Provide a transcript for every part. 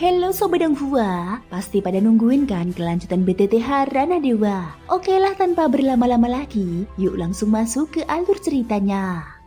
Halo Sobat Hua, pasti pada nungguin kan kelanjutan BTTH Ranah Dewa? Oke lah, tanpa berlama-lama lagi, yuk langsung masuk ke alur ceritanya.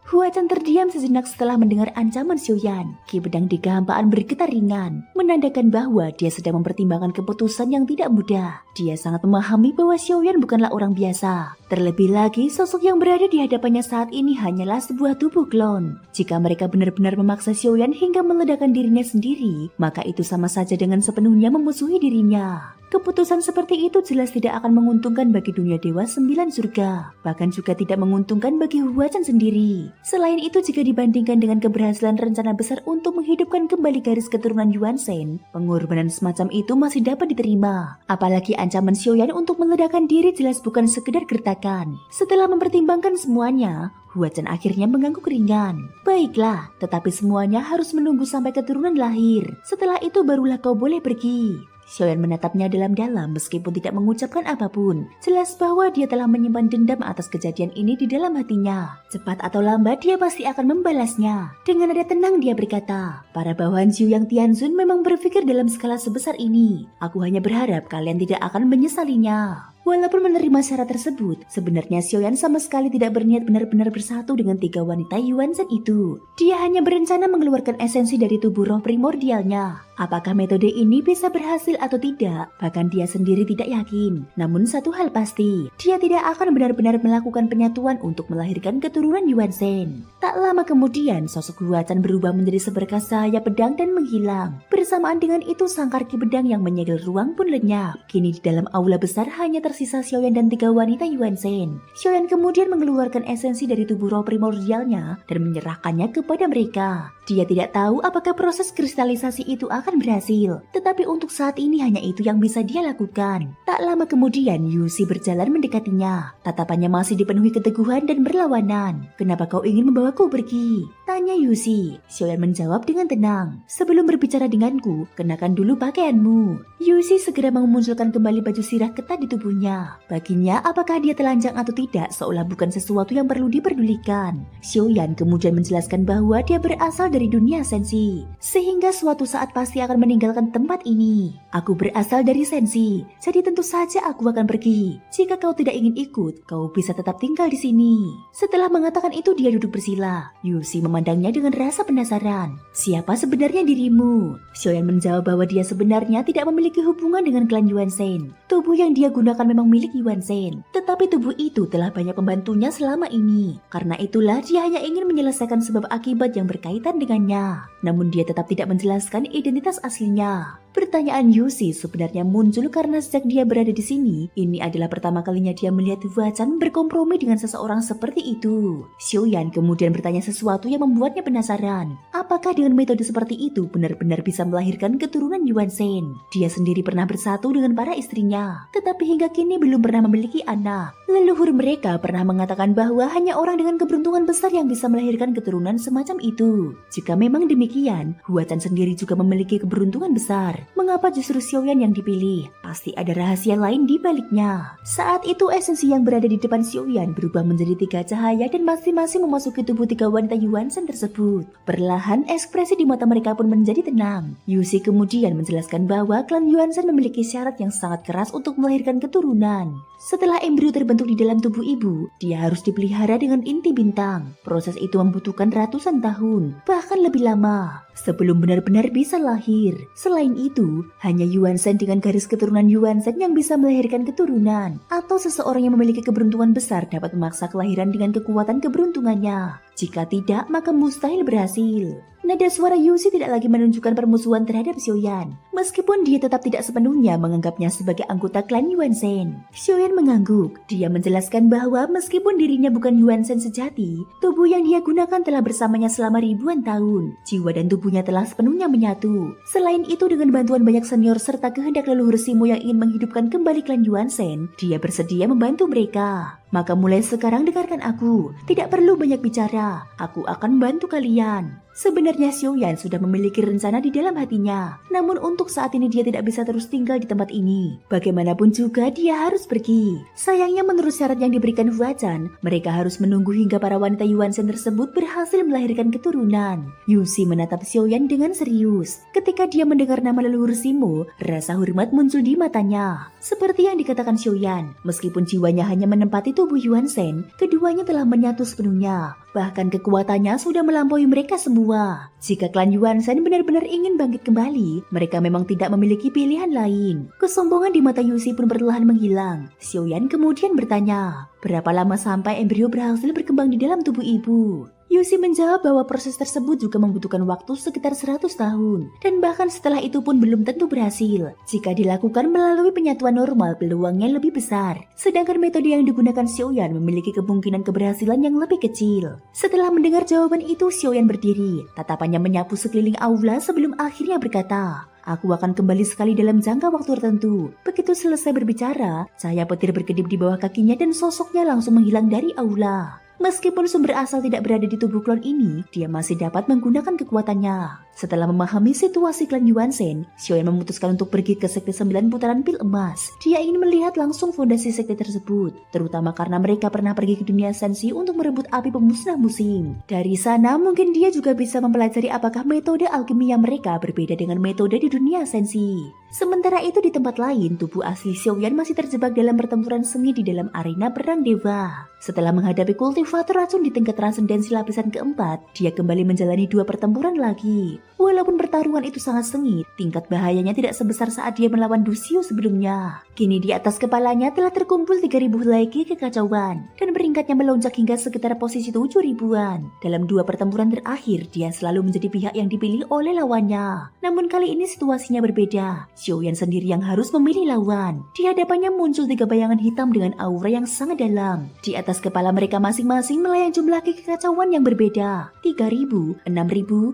Huachan terdiam sejenak setelah mendengar ancaman Xiaoyan. Ki pedang di kehampaan bergetar ringan, menandakan bahwa dia sedang mempertimbangkan keputusan yang tidak mudah. Dia sangat memahami bahwa Xiaoyan bukanlah orang biasa. Terlebih lagi, sosok yang berada di hadapannya saat ini hanyalah sebuah tubuh klon. Jika mereka benar-benar memaksa Xiaoyan hingga meledakkan dirinya sendiri, maka itu sama saja dengan sepenuhnya memusuhi dirinya. Keputusan seperti itu jelas tidak akan menguntungkan bagi dunia Dewa 9 surga, bahkan juga tidak menguntungkan bagi Huachan sendiri. Selain itu, jika dibandingkan dengan keberhasilan rencana besar untuk menghidupkan kembali garis keturunan Yuan Shen, pengorbanan semacam itu masih dapat diterima. Apalagi ancaman Xiaoyan untuk meledakkan diri jelas bukan sekedar gertakan. Setelah mempertimbangkan semuanya, Huachan akhirnya mengangguk ringan. Baiklah, tetapi semuanya harus menunggu sampai keturunan lahir. Setelah itu barulah kau boleh pergi. Xiaoyan menatapnya dalam-dalam meskipun tidak mengucapkan apapun. Jelas bahwa dia telah menyimpan dendam atas kejadian ini di dalam hatinya. Cepat atau lambat dia pasti akan membalasnya. Dengan nada tenang dia berkata, para bawahan Zhu yang Tianzun memang berpikir dalam skala sebesar ini. Aku hanya berharap kalian tidak akan menyesalinya. Walaupun menerima syarat tersebut, sebenarnya Xiaoyan sama sekali tidak berniat benar-benar bersatu dengan 3 wanita Yuan Shen itu. Dia hanya berencana mengeluarkan esensi dari tubuh roh primordialnya. Apakah metode ini bisa berhasil atau tidak? Bahkan dia sendiri tidak yakin. Namun satu hal pasti, dia tidak akan benar-benar melakukan penyatuan untuk melahirkan keturunan Yuan Shen. Tak lama kemudian, sosok Huachan berubah menjadi seberkas cahaya pedang dan menghilang. Bersamaan dengan itu, sangkar ki pedang yang menyegel ruang pun lenyap. Kini di dalam aula besar hanya tersisa Xiaoyan dan 3 wanita Yuan Shen. Xiaoyan kemudian mengeluarkan esensi dari tubuh roh primordialnya dan menyerahkannya kepada mereka. Dia tidak tahu apakah proses kristalisasi itu akan berhasil, tetapi untuk saat ini hanya itu yang bisa dia lakukan. Tak lama kemudian, Yusi berjalan mendekatinya. Tatapannya masih dipenuhi keteguhan dan berlawanan. Kenapa kau ingin membawaku pergi? Tanya Yusi. Xiaoyan menjawab dengan tenang. Sebelum berbicara denganku, kenakan dulu pakaianmu. Yusi segera memunculkan kembali baju sirah ketat di tubuhnya. Baginya, apakah dia telanjang atau tidak seolah bukan sesuatu yang perlu diperdulikan. Xiaoyan kemudian menjelaskan bahwa dia berasal dari dunia sensi, sehingga suatu saat pasti akan meninggalkan tempat ini. Aku berasal dari sensi, jadi tentu saja aku akan pergi. Jika kau tidak ingin ikut, kau bisa tetap tinggal di sini. Setelah mengatakan itu, dia duduk bersila. Yusi memandangnya dengan rasa penasaran. Siapa sebenarnya dirimu? Xiaoyan menjawab bahwa dia sebenarnya tidak memiliki hubungan dengan klan Yuan Shen. Tubuh yang dia gunakan memang milik Yuan Shen, tetapi tubuh itu telah banyak membantunya selama ini. Karena itulah dia hanya ingin menyelesaikan sebab akibat yang berkaitan dengannya. Namun dia tetap tidak menjelaskan identitas aslinya. Pertanyaan Yusi sebenarnya muncul karena sejak dia berada di sini, ini adalah pertama kalinya dia melihat Huachan berkompromi dengan seseorang seperti itu. Xiaoyan kemudian bertanya sesuatu yang membuatnya penasaran. Apakah dengan metode seperti itu benar-benar bisa melahirkan keturunan Yuan Shen? Dia sendiri pernah bersatu dengan para istrinya, tetapi hingga kini belum pernah memiliki anak. Leluhur mereka pernah mengatakan bahwa hanya orang dengan keberuntungan besar yang bisa melahirkan keturunan semacam itu. Jika memang demikian, Huachan sendiri juga memiliki keberuntungan besar. Mengapa justru Xiaoyan yang dipilih? Pasti ada rahasia lain di baliknya. Saat itu esensi yang berada di depan Xiaoyan berubah menjadi 3 cahaya dan masing-masing memasuki tubuh 3 wanita Yuan Shen tersebut. Perlahan ekspresi di mata mereka pun menjadi tenang. Yusi kemudian menjelaskan bahwa klan Yuan Shen memiliki syarat yang sangat keras untuk melahirkan keturunan. Setelah embrio terbentuk di dalam tubuh ibu, dia harus dipelihara dengan inti bintang. Proses itu membutuhkan ratusan tahun, bahkan lebih lama, sebelum benar-benar bisa lahir. Selain itu, hanya Yuan Shen dengan garis keturunan Yuan Shen yang bisa melahirkan keturunan, atau seseorang yang memiliki keberuntungan besar dapat memaksa kelahiran dengan kekuatan keberuntungannya. Jika tidak, maka mustahil berhasil. Nada suara Yusi tidak lagi menunjukkan permusuhan terhadap Xiaoyan, meskipun dia tetap tidak sepenuhnya menganggapnya sebagai anggota klan Yuan Shen. Xiaoyan mengangguk. Dia menjelaskan bahwa meskipun dirinya bukan Yuan Shen sejati, tubuh yang dia gunakan telah bersamanya selama ribuan tahun. Jiwa dan tubuhnya telah sepenuhnya menyatu. Selain itu, dengan bantuan banyak senior serta kehendak leluhur Simo yang ingin menghidupkan kembali klan Yuan Shen, dia bersedia membantu mereka. Maka mulai sekarang dengarkan aku, tidak perlu banyak bicara, aku akan bantu kalian. Sebenarnya Xiaoyan sudah memiliki rencana di dalam hatinya, namun untuk saat ini dia tidak bisa terus tinggal di tempat ini. Bagaimanapun juga dia harus pergi. Sayangnya menurut syarat yang diberikan Huachan, mereka harus menunggu hingga para wanita Yuan Shen tersebut berhasil melahirkan keturunan. Yuxi menatap Xiaoyan dengan serius. Ketika dia mendengar nama leluhur Simo, rasa hormat muncul di matanya. Seperti yang dikatakan Xiaoyan, meskipun jiwanya hanya menempati tubuh Yuan Shen, keduanya telah menyatu sepenuhnya. Bahkan kekuatannya sudah melampaui mereka semua. Jika klan Yuan Shen benar-benar ingin bangkit kembali, mereka memang tidak memiliki pilihan lain. Kesombongan di mata Yuxi pun perlahan menghilang. Xiaoyan kemudian bertanya, berapa lama sampai embrio berhasil berkembang di dalam tubuh ibu? Yuxi menjawab bahwa proses tersebut juga membutuhkan waktu sekitar 100 tahun, dan bahkan setelah itu pun belum tentu berhasil. Jika dilakukan melalui penyatuan normal, peluangnya lebih besar. Sedangkan metode yang digunakan Xiaoyan memiliki kemungkinan keberhasilan yang lebih kecil. Setelah mendengar jawaban itu, Xiaoyan berdiri, tatapannya menyapu sekeliling aula sebelum akhirnya berkata, aku akan kembali sekali dalam jangka waktu tertentu. Begitu selesai berbicara, cahaya petir berkedip di bawah kakinya dan sosoknya langsung menghilang dari aula. Meskipun sumber asal tidak berada di tubuh klon ini, dia masih dapat menggunakan kekuatannya. Setelah memahami situasi klan Yuan Shen, Xiaoyan memutuskan untuk pergi ke sekte 9 putaran pil emas. Dia ingin melihat langsung fondasi sekte tersebut, terutama karena mereka pernah pergi ke dunia sensi untuk merebut api pemusnah musim. Dari sana mungkin dia juga bisa mempelajari apakah metode alkimia mereka berbeda dengan metode di dunia sensi. Sementara itu di tempat lain, tubuh asli Xiaoyan masih terjebak dalam pertempuran sengit di dalam arena perang dewa. Setelah menghadapi kultivator racun di tingkat transendensi lapisan keempat, dia kembali menjalani 2 pertempuran lagi. Walaupun pertarungan itu sangat sengit, tingkat bahayanya tidak sebesar saat dia melawan Duxiu sebelumnya. Kini di atas kepalanya telah terkumpul 3.000 helai ki kekacauan, dan peringkatnya melonjak hingga sekitar posisi 7.000-an. Dalam 2 pertempuran terakhir, dia selalu menjadi pihak yang dipilih oleh lawannya. Namun kali ini situasinya berbeda. Xiaoyan sendiri yang harus memilih lawan. Di hadapannya muncul 3 bayangan hitam dengan aura yang sangat dalam. Di atas kepala mereka masing-masing melayang jumlah ki kekacauan yang berbeda. 3.000, 6.000,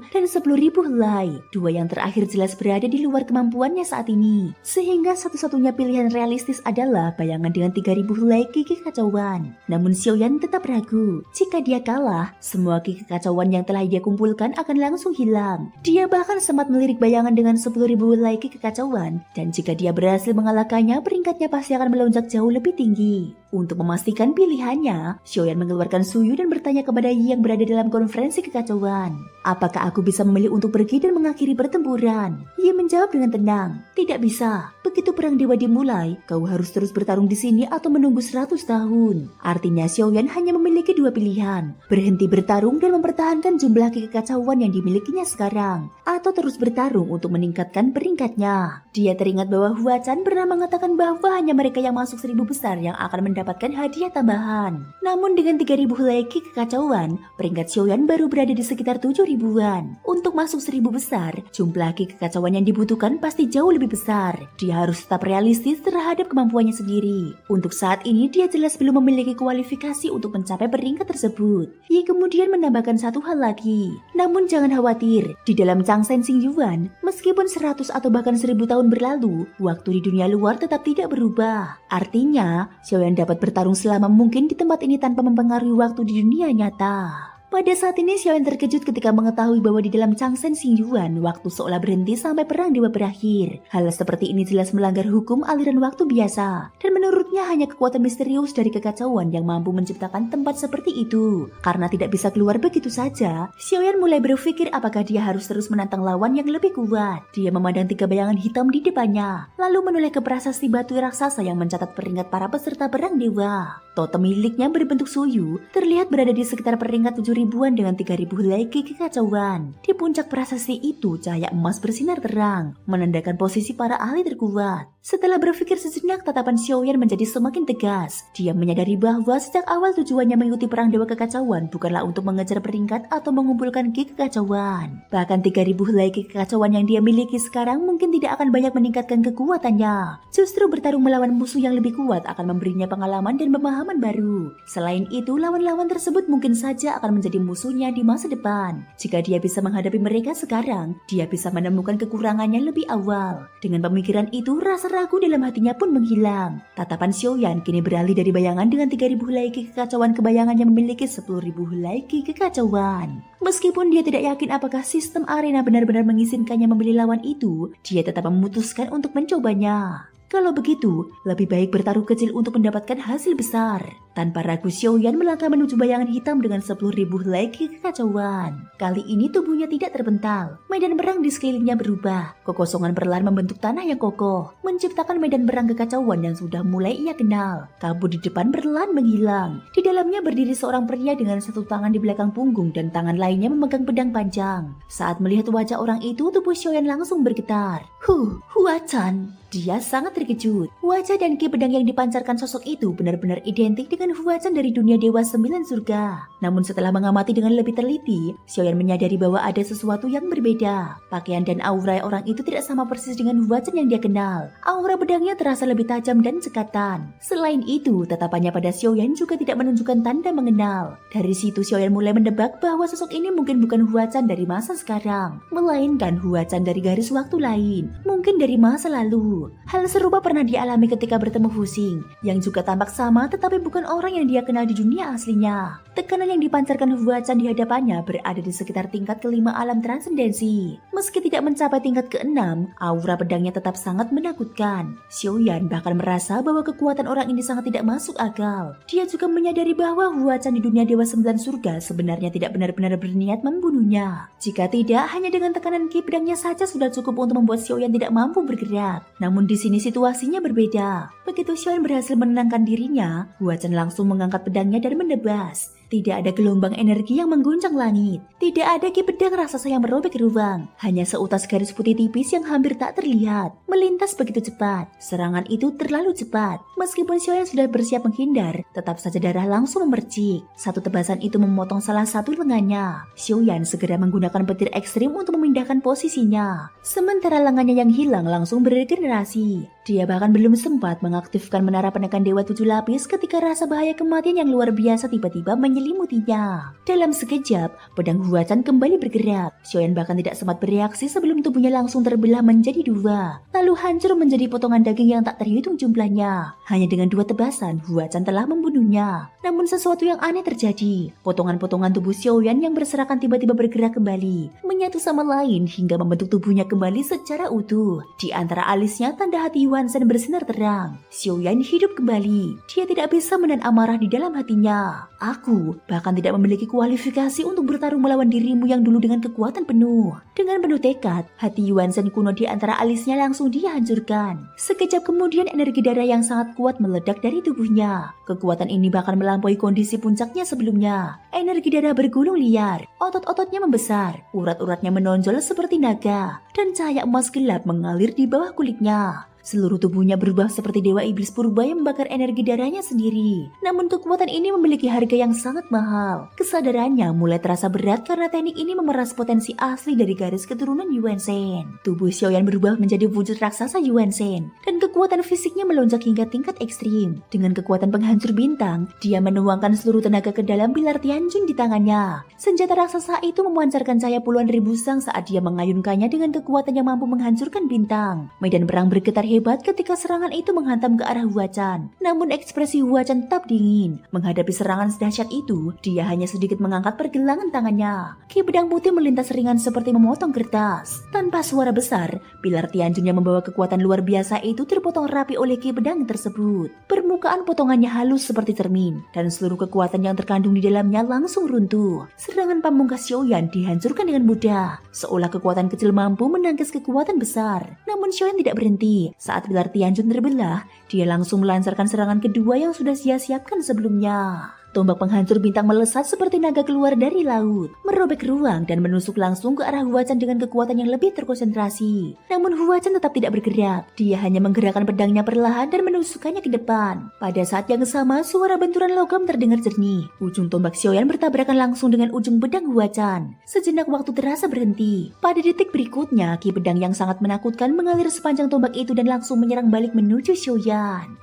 dan 10.000 helai. 2 yang terakhir jelas berada di luar kemampuannya saat ini. Sehingga satu-satunya pilihan realistis adalah bayangan dengan 3.000 helai ki kekacauan. Namun Xiaoyan tetap ragu. Jika dia kalah, semua ki kekacauan yang telah dia kumpulkan akan langsung hilang. Dia bahkan sempat melirik bayangan dengan 10.000 helai ki kekacauan, dan jika dia berhasil mengalahkannya, peringkatnya pasti akan melonjak jauh lebih tinggi. Untuk memastikan pilihannya, Xiaoyan mengeluarkan Suyu dan bertanya kepada Yi yang berada dalam konferensi kekacauan. Apakah aku bisa memilih untuk pergi dan mengakhiri pertempuran? Yi menjawab dengan tenang, tidak bisa. Begitu perang dewa dimulai, kau harus terus bertarung di sini atau menunggu 100 tahun. Artinya Xiaoyan hanya memiliki 2 pilihan, berhenti bertarung dan mempertahankan jumlah kekacauan yang dimilikinya sekarang, atau terus bertarung untuk meningkatkan peringkatnya. Dia teringat bahwa Huachan pernah mengatakan bahwa hanya mereka yang masuk 1000 besar yang akan mendapatkan hadiah tambahan. Namun dengan 3.000 helai ki kekacauan, peringkat Xiaoyan baru berada di sekitar 7.000-an. Untuk masuk 1000 besar, jumlah ki kekacauan yang dibutuhkan pasti jauh lebih besar. Dia harus tetap realistis terhadap kemampuannya sendiri. Untuk saat ini dia jelas belum memiliki kualifikasi untuk mencapai peringkat tersebut. Ye kemudian menambahkan satu hal lagi. Namun jangan khawatir, di dalam Changsen Xingyuan, meskipun 100 atau bahkan 1000 tahun berlalu, waktu di dunia luar tetap tidak berubah. Artinya, Xiaoyan dapat bertarung selama mungkin di tempat ini tanpa mempengaruhi waktu di dunia nyata. Pada saat ini Xiaoyan terkejut ketika mengetahui bahwa di dalam Changsen Xingyuan waktu seolah berhenti sampai perang dewa berakhir. Hal seperti ini jelas melanggar hukum aliran waktu biasa, dan menurutnya hanya kekuatan misterius dari kekacauan yang mampu menciptakan tempat seperti itu. Karena tidak bisa keluar begitu saja, Xiaoyan mulai berpikir apakah dia harus terus menantang lawan yang lebih kuat. Dia memandang 3 bayangan hitam di depannya, lalu menoleh ke prasasti batu raksasa yang mencatat peringkat para peserta perang dewa. Totem miliknya berbentuk Suyu terlihat berada di sekitar peringkat 7.000-an dengan 3.000 helai ki kekacauan. Di puncak prasasti itu cahaya emas bersinar terang, menandakan posisi para ahli terkuat. Setelah berpikir sejenak, tatapan Xiaoyan menjadi semakin tegas. Dia menyadari bahwa sejak awal tujuannya mengikuti perang dewa kekacauan bukanlah untuk mengejar peringkat atau mengumpulkan ki kekacauan. Bahkan 3.000 helai ki kekacauan yang dia miliki sekarang mungkin tidak akan banyak meningkatkan kekuatannya. Justru bertarung melawan musuh yang lebih kuat akan memberinya pengalaman dan pemahaman baru. Selain itu, lawan-lawan tersebut mungkin saja akan menjadi menjadi musuhnya di masa depan. Jika dia bisa menghadapi mereka sekarang, dia bisa menemukan kekurangannya lebih awal. Dengan pemikiran itu, rasa ragu dalam hatinya pun menghilang. Tatapan Xiaoyan kini beralih dari bayangan dengan 3.000 helai ki kekacauan ke bayangan yang memiliki 10.000 helai ki kekacauan. Meskipun dia tidak yakin apakah sistem arena benar-benar mengizinkannya membeli lawan itu, dia tetap memutuskan untuk mencobanya. Kalau begitu, lebih baik bertaruh kecil untuk mendapatkan hasil besar. Tanpa ragu, Xiaoyan melangkah menuju bayangan hitam dengan 10.000 helai ki kekacauan. Kali ini tubuhnya tidak terbental. Medan perang di sekelilingnya berubah. Kekosongan perlahan membentuk tanah yang kokoh, menciptakan medan perang kekacauan yang sudah mulai ia kenal. Kabut di depan perlahan menghilang. Di dalamnya berdiri seorang pria dengan satu tangan di belakang punggung dan tangan lainnya memegang pedang panjang. Saat melihat wajah orang itu, tubuh Xiaoyan langsung bergetar. Hua Chan. Dia sangat terkejut. Wajah dan ki pedang yang dipancarkan sosok itu benar-benar identik dengan Hua Chan dari dunia Dewa 9 Surga. Namun setelah mengamati dengan lebih teliti, Xiaoyan menyadari bahwa ada sesuatu yang berbeda. Pakaian dan aura orang itu tidak sama persis dengan Hua Chan yang dia kenal. Aura pedangnya terasa lebih tajam dan cekatan. Selain itu, tatapannya pada Xiaoyan juga tidak menunjukkan tanda mengenal. Dari situ Xiaoyan mulai mendebak bahwa sosok ini mungkin bukan Hua Chan dari masa sekarang, melainkan Hua Chan dari garis waktu lain, mungkin dari masa lalu. Hal serupa pernah dialami ketika bertemu Fu Xing, yang juga tampak sama tetapi bukan orang yang dia kenal di dunia aslinya. Tekanan yang dipancarkan Hua Chan di hadapannya berada di sekitar tingkat kelima alam transendensi. Meski tidak mencapai tingkat keenam, aura pedangnya tetap sangat menakutkan. Xiaoyan bahkan merasa bahwa kekuatan orang ini sangat tidak masuk akal. Dia juga menyadari bahwa Hua Chan di dunia Dewa 9 Surga sebenarnya tidak benar-benar berniat membunuhnya. Jika tidak, hanya dengan tekanan ki pedangnya saja sudah cukup untuk membuat Xiaoyan tidak mampu bergerak. Namun di sini situasinya berbeda. Begitu Xiaoyan berhasil menenangkan dirinya, Hua Chan langsung mengangkat pedangnya dan menebas. Tidak ada gelombang energi yang mengguncang langit. Tidak ada ki pedang raksasa yang merobek ruang. Hanya seutas garis putih tipis yang hampir tak terlihat, melintas begitu cepat. Serangan itu terlalu cepat. Meskipun Xiaoyan sudah bersiap menghindar, tetap saja darah langsung memercik. Satu tebasan itu memotong salah satu lengannya. Xiaoyan segera menggunakan petir ekstrim untuk memindahkan posisinya. Sementara lengannya yang hilang langsung beregenerasi. Dia bahkan belum sempat mengaktifkan menara penekan Dewa 7 lapis ketika rasa bahaya kematian yang luar biasa tiba-tiba menyelimutinya. Dalam sekejap, pedang Hua Chan kembali bergerak. Xiaoyan bahkan tidak sempat bereaksi sebelum tubuhnya langsung terbelah menjadi dua, lalu hancur menjadi potongan daging yang tak terhitung jumlahnya. Hanya dengan 2 tebasan, Hua Chan telah membunuhnya. Namun sesuatu yang aneh terjadi. Potongan-potongan tubuh Xiaoyan yang berserakan tiba-tiba bergerak kembali, menyatu sama lain hingga membentuk tubuhnya kembali secara utuh. Di antara alisnya tanda hati Yuan Shen bersinar terang. Xiaoyan hidup kembali. Dia tidak bisa menahan amarah di dalam hatinya. Aku bahkan tidak memiliki kualifikasi untuk bertarung melawan dirimu yang dulu dengan kekuatan penuh. Dengan penuh tekad, hati Yuan Shen kuno di antara alisnya langsung dia hancurkan. Sekejap kemudian energi darah yang sangat kuat meledak dari tubuhnya. Kekuatan ini bahkan melampaui kondisi puncaknya sebelumnya. Energi darah bergulung liar, otot-ototnya membesar, urat-uratnya menonjol seperti naga, dan cahaya emas gelap mengalir di bawah kulitnya. Seluruh tubuhnya berubah seperti dewa iblis purba yang membakar energi darahnya sendiri. Namun kekuatan ini memiliki harga yang sangat mahal. Kesadarannya mulai terasa berat karena teknik ini memeras potensi asli dari garis keturunan Yuan Shen. Tubuh Xiaoyan berubah menjadi wujud raksasa Yuan Shen, dan kekuatan fisiknya melonjak hingga tingkat ekstrim. Dengan kekuatan penghancur bintang, dia menuangkan seluruh tenaga ke dalam pilar Tianjun di tangannya. Senjata raksasa itu memancarkan cahaya puluhan ribu sang saat dia mengayunkannya dengan kekuatan yang mampu menghancurkan bintang. Medan perang bergetar hebat ketika serangan itu menghantam ke arah Hua Chan. Namun ekspresi Hua Chan tetap dingin. Menghadapi serangan sedahsyat itu, dia hanya sedikit mengangkat pergelangan tangannya. Ki pedang putih melintas ringan seperti memotong kertas. Tanpa suara besar, pilar Tianjun yang membawa kekuatan luar biasa itu terpotong rapi oleh ki pedang tersebut. Permukaan potongannya halus seperti cermin, dan seluruh kekuatan yang terkandung di dalamnya langsung runtuh. Serangan pamungkas Xiaoyan dihancurkan dengan mudah, seolah kekuatan kecil mampu menangkis kekuatan besar. Namun Xiaoyan tidak berhenti. Saat pilar Tianjun terbelah, dia langsung melancarkan serangan kedua yang sudah dia siapkan sebelumnya. Tombak penghancur bintang melesat seperti naga keluar dari laut, merobek ruang dan menusuk langsung ke arah Hua Chan dengan kekuatan yang lebih terkonsentrasi. Namun Hua Chan tetap tidak bergerak. Dia hanya menggerakkan pedangnya perlahan dan menusukkannya ke depan. Pada saat yang sama, suara benturan logam terdengar jernih. Ujung tombak Xiaoyan bertabrakan langsung dengan ujung pedang Hua Chan. Sejenak waktu terasa berhenti. Pada detik berikutnya, ki pedang yang sangat menakutkan mengalir sepanjang tombak itu dan langsung menyerang balik menuju Xiaoyan.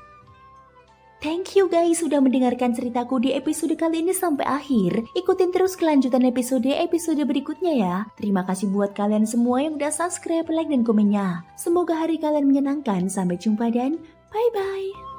Thank you guys sudah mendengarkan ceritaku di episode kali ini sampai akhir. Ikutin terus kelanjutan episode berikutnya ya. Terima kasih buat kalian semua yang udah subscribe, like, dan komennya. Semoga hari kalian menyenangkan. Sampai jumpa dan bye-bye.